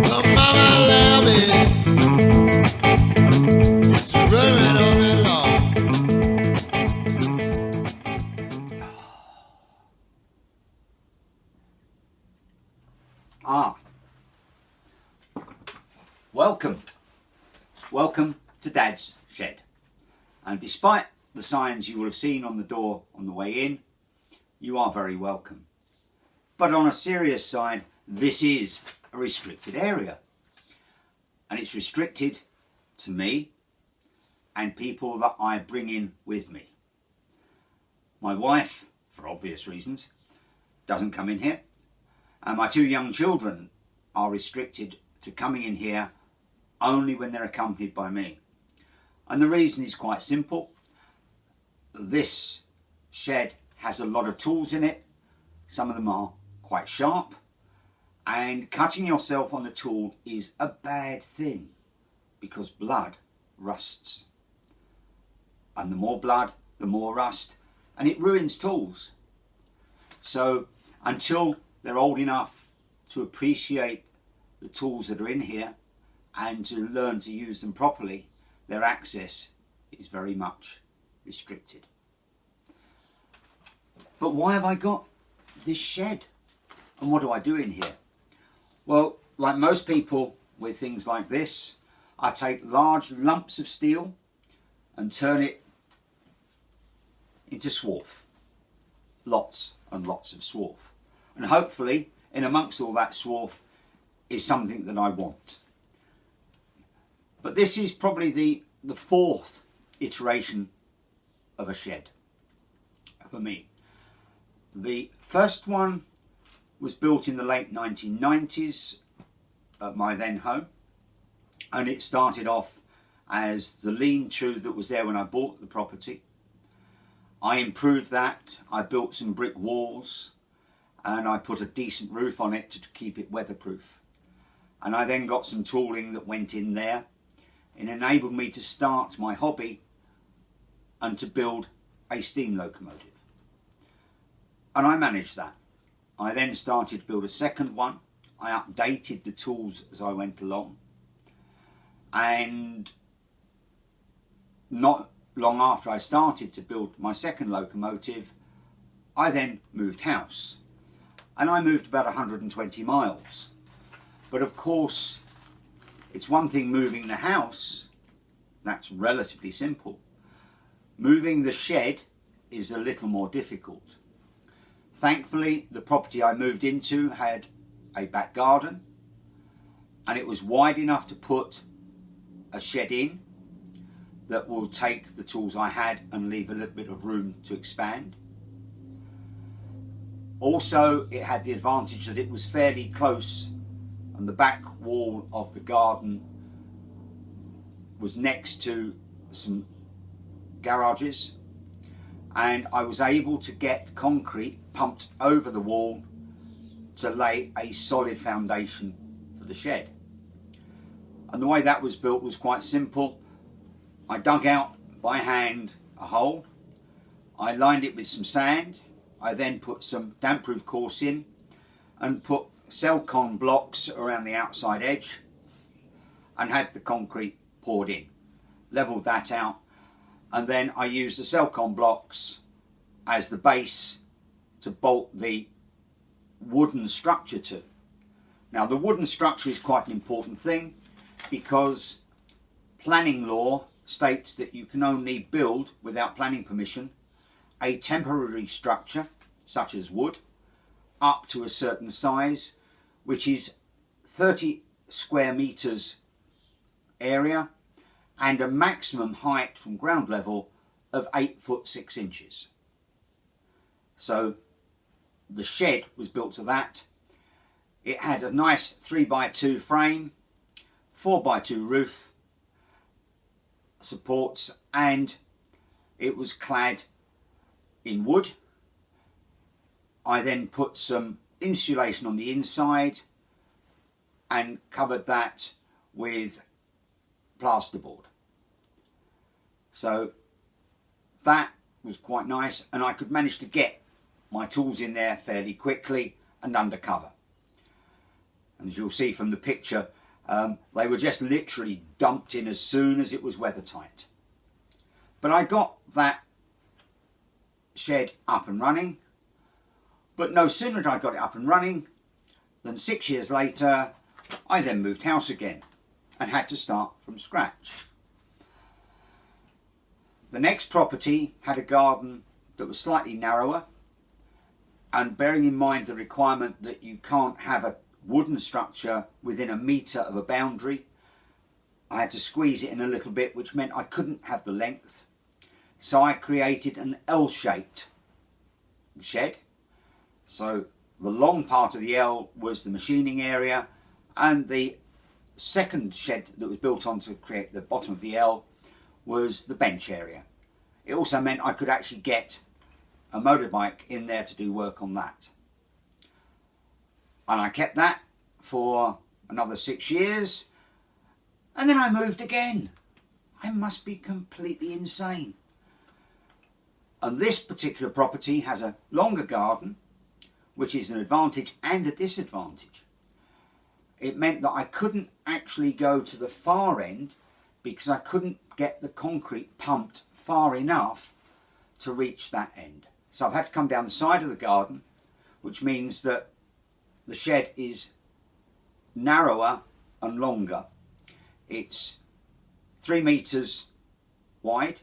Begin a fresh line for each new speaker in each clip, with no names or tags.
Oh, mama, love me. It's running on that lawn.
Welcome to Dad's Shed. And despite the signs you will have seen on the door on the way in, you are very welcome. But on a serious side, this is a restricted area. And it's restricted to me and people that I bring in with me. My wife, for obvious reasons, doesn't come in here. And my two young children are restricted to coming in here only when they're accompanied by me. And the reason is quite simple. This shed has a lot of tools in it. Some of them are quite sharp, and cutting yourself on the tool is a bad thing because blood rusts. And the more blood, the more rust, and it ruins tools. So until they're old enough to appreciate the tools that are in here and to learn to use them properly, their access is very much restricted. But why have I got this shed? And what do I do in here? Well, like most people with things like this, I take large lumps of steel and turn it into swarf. Lots and lots of swarf. And hopefully, in amongst all that swarf is something that I want. But this is probably the fourth iteration of a shed for me. The first one was built in the late 1990s at my then home, and it started off as the lean-to that was there when I bought the property. I improved that, I built some brick walls, and I put a decent roof on it to keep it weatherproof. And I then got some tooling that went in there. It enabled me to start my hobby and to build a steam locomotive. And I managed that. I then started to build a second one. I updated the tools as I went along. And not long after I started to build my second locomotive, I then moved house. And I moved about 120 miles. But of course, it's one thing moving the house, that's relatively simple. Moving the shed is a little more difficult. Thankfully, the property I moved into had a back garden, and it was wide enough to put a shed in that will take the tools I had and leave a little bit of room to expand. Also, it had the advantage that it was fairly close, and the back wall of the garden was next to some garages, and I was able to get concrete pumped over the wall to lay a solid foundation for the shed. And the way that was built was quite simple. I dug out by hand a hole, I lined it with some sand, I then put some damp-proof course in and put Celcon blocks around the outside edge and had the concrete poured in. Levelled that out, and then I used the Celcon blocks as the base to bolt the wooden structure to. Now the wooden structure is quite an important thing because planning law states that you can only build without planning permission a temporary structure such as wood up to a certain size, which is 30 square meters area and a maximum height from ground level of 8 foot 6 inches. So the shed was built to that. It had a nice 3x2 frame, 4x2 roof supports, and it was clad in wood. I then put some insulation on the inside and covered that with plasterboard. So that was quite nice, and I could manage to get my tools in there fairly quickly and undercover. And as you'll see from the picture, they were just literally dumped in as soon as it was weather tight. But I got that shed up and running, but no sooner did I got it up and running than 6 years later I then moved house again and had to start from scratch. The next property had a garden that was slightly narrower, and bearing in mind the requirement that you can't have a wooden structure within a metre of a boundary, I had to squeeze it in a little bit, which meant I couldn't have the length. So I created an L-shaped shed. So the long part of the L was the machining area, and the second shed that was built on to create the bottom of the L was the bench area. It also meant I could actually get a motorbike in there to do work on that. And I kept that for another 6 years, and then I moved again. I must be completely insane. And this particular property has a longer garden, which is an advantage and a disadvantage. It meant that I couldn't actually go to the far end because I couldn't get the concrete pumped far enough to reach that end. So I've had to come down the side of the garden, which means that the shed is narrower and longer. It's 3 metres wide,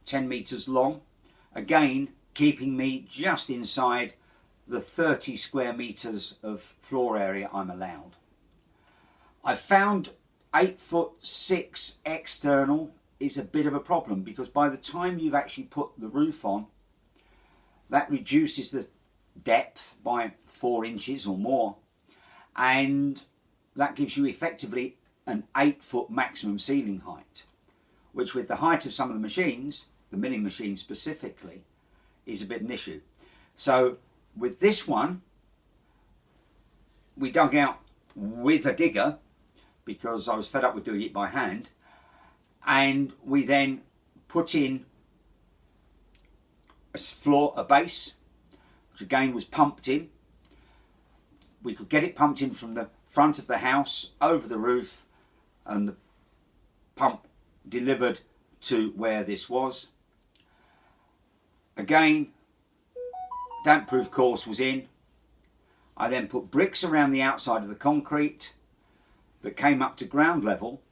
10 metres long, again keeping me just inside the 30 square metres of floor area I'm allowed. I've found 8'6" external is a bit of a problem, because by the time you've actually put the roof on, that reduces the depth by 4 inches or more, and that gives you effectively an 8-foot maximum ceiling height, which with the height of some of the machines, the milling machine specifically, is a bit an issue. So with this one, we dug out with a digger because I was fed up with doing it by hand, and we then put in a base, which again was pumped in. We could get it pumped in from the front of the house over the roof, and the pump delivered to where this was. Again, damp proof course was in. I then put bricks around the outside of the concrete that came up to ground level,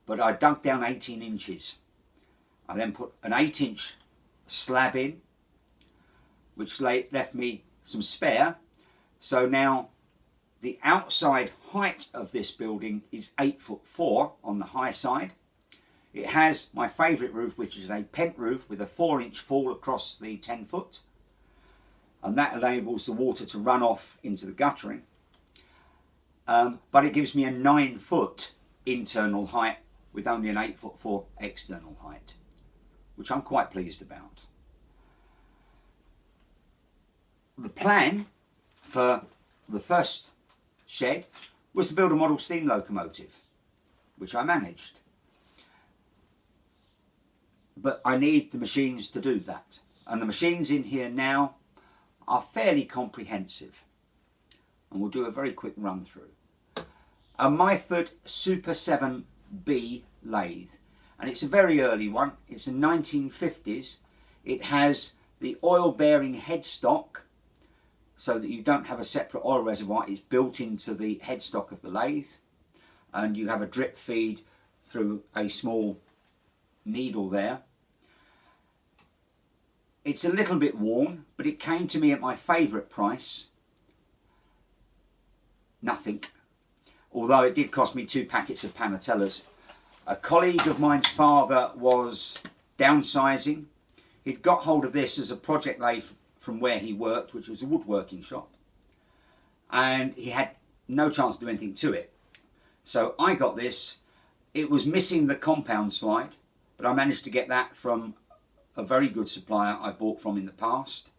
but I dug down 18 inches. I then put an 8-inch slab in, which left me some spare. So now the outside height of this building is 8'4" on the high side. It has my favourite roof, which is a pent roof with a 4-inch fall across the 10 foot. And that enables the water to run off into the guttering. But it gives me a 9-foot internal height with only an 8'4" external height, which I'm quite pleased about. The plan for the first shed was to build a model steam locomotive, which I managed. But I need the machines to do that. And the machines in here now are fairly comprehensive. And we'll do a very quick run through. A Myford Super 7B lathe. And it's a very early one. It's a 1950s. It has the oil bearing headstock, so that you don't have a separate oil reservoir. It's built into the headstock of the lathe. And you have a drip feed through a small needle there. It's a little bit worn, but it came to me at my favourite price. Nothing. Although it did cost me 2 packets of Panatellas. A colleague of mine's father was downsizing. He'd got hold of this as a project lathe from where he worked, which was a woodworking shop. And he had no chance to do anything to it. So I got this. It was missing the compound slide, but I managed to get that from a very good supplier I bought from in the past,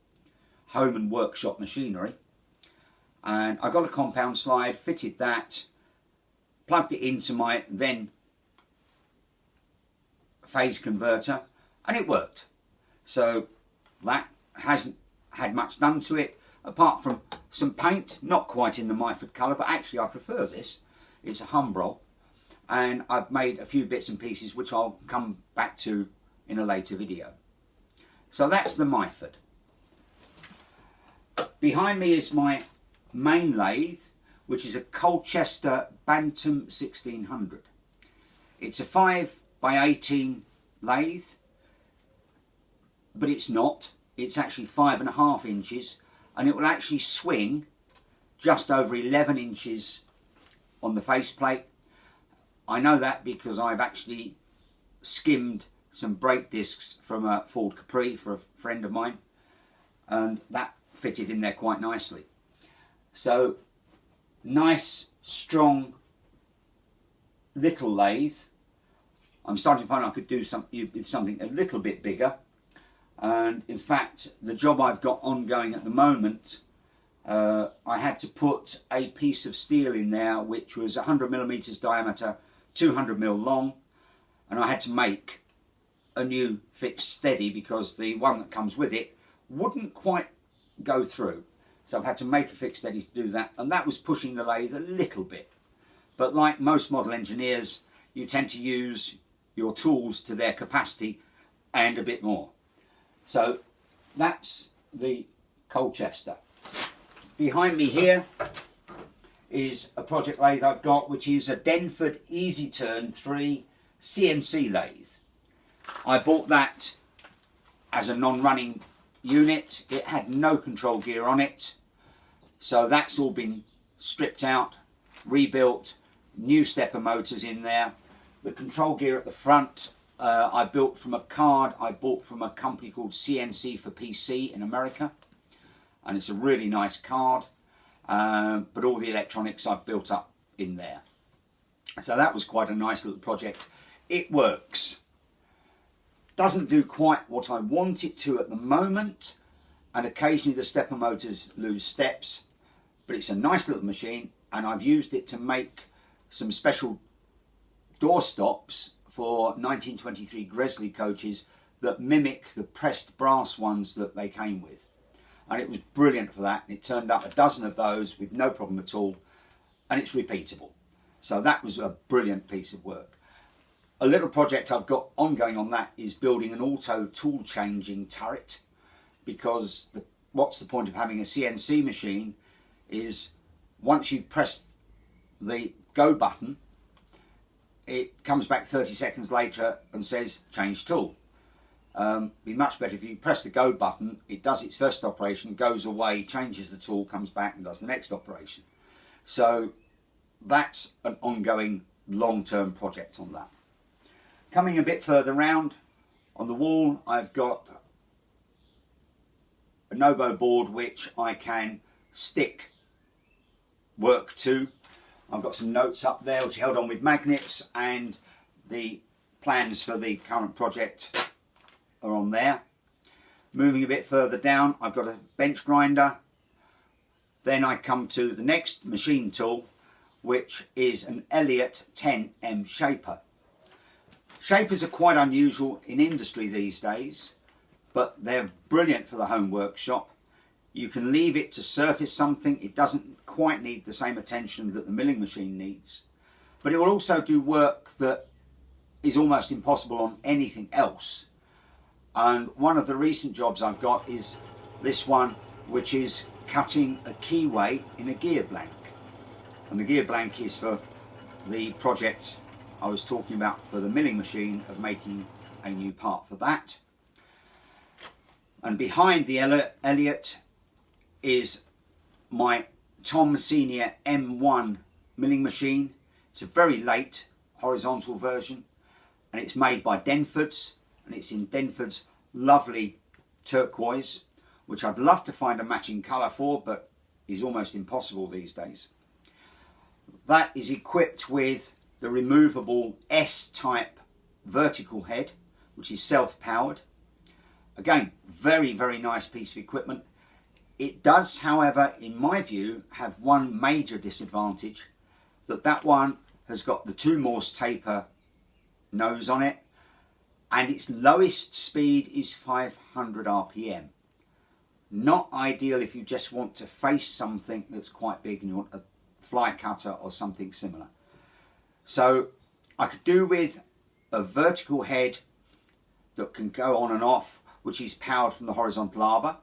Home and Workshop Machinery. And I got a compound slide, fitted that, plugged it into my then phase converter, and it worked. So that hasn't had much done to it, apart from some paint, not quite in the Myford colour, but actually I prefer this. It's a Humbrol, and I've made a few bits and pieces which I'll come back to in a later video. So that's the Myford. Behind me is my main lathe, which is a Colchester Bantam 1600. It's a 5x18 lathe, but it's not. It's actually 5.5 inches, and it will actually swing just over 11 inches on the faceplate. I know that because I've actually skimmed some brake discs from a Ford Capri for a friend of mine, and that fitted in there quite nicely. So nice, strong little lathe. I'm starting to find I could do something a little bit bigger, and in fact the job I've got ongoing at the moment, I had to put a piece of steel in there which was 100mm diameter, 200mm long, and I had to make a new fixed steady because the one that comes with it wouldn't quite go through. So I've had to make a fixed steady to do that, and that was pushing the lathe a little bit. But like most model engineers, you tend to use your tools to their capacity and a bit more. So that's the Colchester. Behind me here is a project lathe I've got, which is a Denford Easy Turn 3 CNC lathe. I bought that as a non-running unit. It had no control gear on it, so that's all been stripped out, rebuilt, new stepper motors in there. The control gear at the front I built from a card I bought from a company called CNC for PC in America, and it's a really nice card, but all the electronics I've built up in there. So that was quite a nice little project. It works. Doesn't do quite what I want it to at the moment, and occasionally the stepper motors lose steps, but it's a nice little machine, and I've used it to make some special door stops for 1923 Gresley coaches that mimic the pressed brass ones that they came with, and it was brilliant for that. It turned up a dozen of those with no problem at all, and it's repeatable. So that was a brilliant piece of work. A little project I've got ongoing on that is building an auto tool changing turret, because what's the point of having a CNC machine is once you've pressed the go button, it comes back 30 seconds later and says change tool. Be much better if you press the go button, it does its first operation, goes away, changes the tool, comes back and does the next operation. So that's an ongoing long-term project on that. Coming a bit further round, on the wall I've got a Nobo board which I can stick work to. I've got some notes up there which are held on with magnets, and the plans for the current project are on there. Moving a bit further down, I've got a bench grinder. Then I come to the next machine tool, which is an Elliott 10M shaper. Shapers are quite unusual in industry these days, but they're brilliant for the home workshop. You can leave it to surface something. It doesn't quite need the same attention that the milling machine needs, but it will also do work that is almost impossible on anything else. And one of the recent jobs I've got is this one, which is cutting a keyway in a gear blank. And the gear blank is for the project I was talking about for the milling machine, of making a new part for that. And behind the Elliott is my Tom Senior M1 milling machine. It's a very late horizontal version, and it's made by Denford's, and it's in Denford's lovely turquoise, which I'd love to find a matching colour for, but is almost impossible these days. That is equipped with the removable S-type vertical head, which is self-powered. Again, very, very nice piece of equipment. It does, however, in my view, have one major disadvantage, that one has got the 2 Morse taper nose on it, and its lowest speed is 500 RPM. Not ideal if you just want to face something that's quite big and you want a fly cutter or something similar. So I could do with a vertical head that can go on and off, which is powered from the horizontal arbor.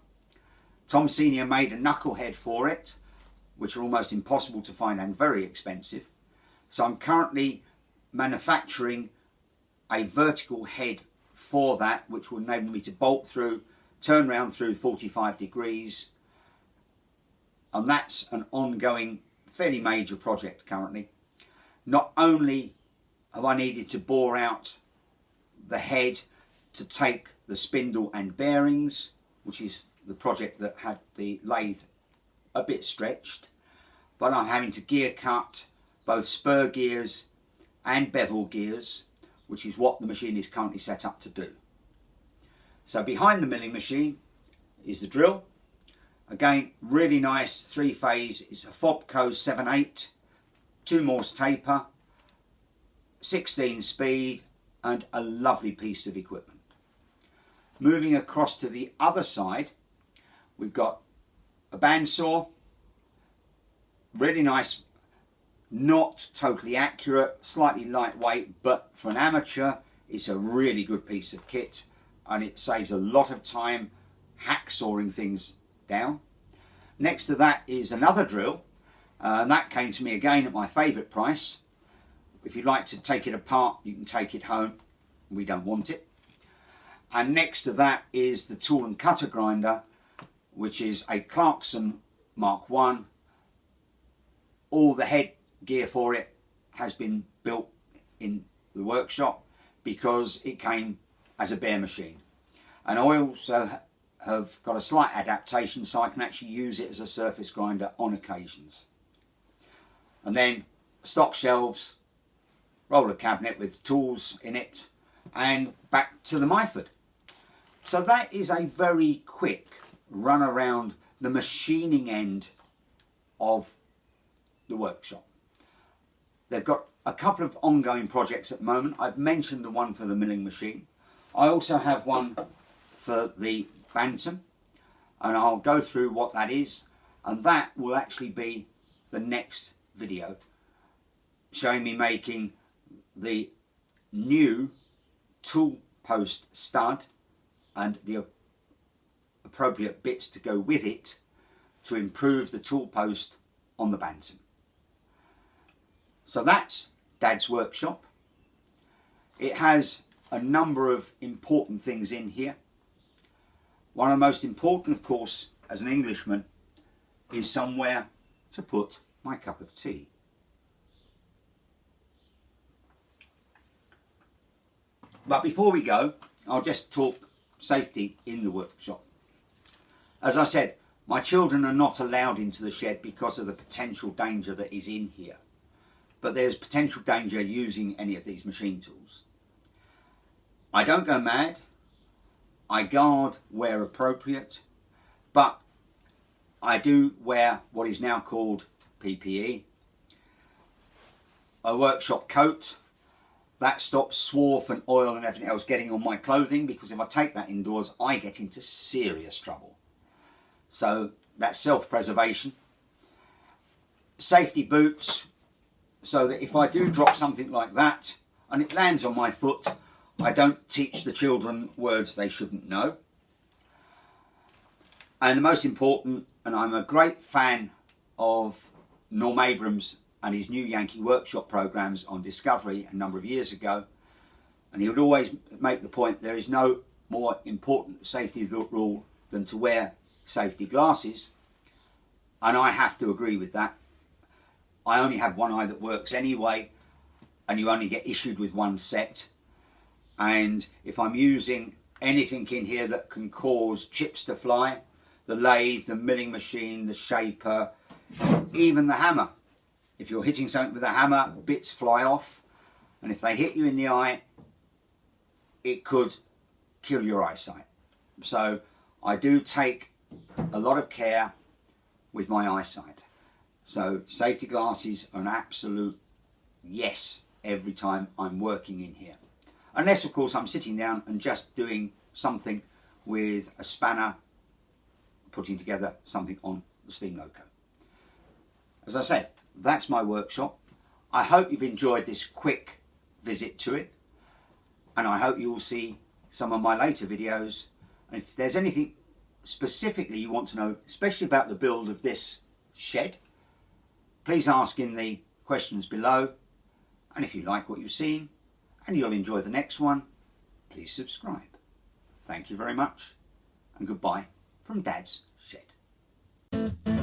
Tom Senior made a knuckle head for it, which are almost impossible to find and very expensive. So I'm currently manufacturing a vertical head for that, which will enable me to bolt through, turn round through 45 degrees, and that's an ongoing, fairly major project currently. Not only have I needed to bore out the head to take the spindle and bearings, which is the project that had the lathe a bit stretched, but I'm having to gear cut both spur gears and bevel gears, which is what the machine is currently set up to do. So behind the milling machine is the drill. Again, really nice 3-phase. It's a Fobco 7/8, 2 Morse taper, 16 speed, and a lovely piece of equipment. Moving across to the other side, we've got a bandsaw, really nice, not totally accurate, slightly lightweight, but for an amateur it's a really good piece of kit, and it saves a lot of time hacksawing things down. Next to that is another drill, and that came to me again at my favourite price. If you'd like to take it apart, you can take it home. We don't want it. And next to that is the tool and cutter grinder, which is a Clarkson Mark 1. All the head gear for it has been built in the workshop because it came as a bare machine. And I also have got a slight adaptation so I can actually use it as a surface grinder on occasions. And then stock shelves, roller cabinet with tools in it, and back to the Myford. So that is a very quick run around the machining end of the workshop. They've got a couple of ongoing projects at the moment. I've mentioned the one for the milling machine. I also have one for the Bantam, and I'll go through what that is, and that will actually be the next video, showing me making the new tool post stud and the appropriate bits to go with it to improve the tool post on the Bantam. So that's Dad's workshop. It has a number of important things in here. One of the most important, of course, as an Englishman, is somewhere to put my cup of tea. But before we go, I'll just talk safety in the workshop. As I said, my children are not allowed into the shed because of the potential danger that is in here. But there's potential danger using any of these machine tools. I don't go mad. I guard where appropriate, but I do wear what is now called PPE. A workshop coat. That stops swarf and oil and everything else getting on my clothing, because if I take that indoors, I get into serious trouble. So that's self-preservation. Safety boots, so that if I do drop something like that and it lands on my foot, I don't teach the children words they shouldn't know. And the most important, and I'm a great fan of Norm Abrams and his new Yankee Workshop programs on Discovery a number of years ago, and he would always make the point there is no more important safety rule than to wear safety glasses, and I have to agree with that. I only have one eye that works anyway, and you only get issued with one set, and if I'm using anything in here that can cause chips to fly, the lathe, the milling machine, the shaper, even the hammer, if you're hitting something with a hammer, bits fly off, and if they hit you in the eye, it could kill your eyesight. So I do take a lot of care with my eyesight. So safety glasses are an absolute yes every time I'm working in here. Unless, of course, I'm sitting down and just doing something with a spanner, putting together something on the steam loco. As I said, that's my workshop. I hope you've enjoyed this quick visit to it, and I hope you'll see some of my later videos. And if there's anything specifically you want to know, especially about the build of this shed, please ask in the questions below. And if you like what you've seen and you'll enjoy the next one, please subscribe. Thank you very much, and goodbye from Dad's Shed.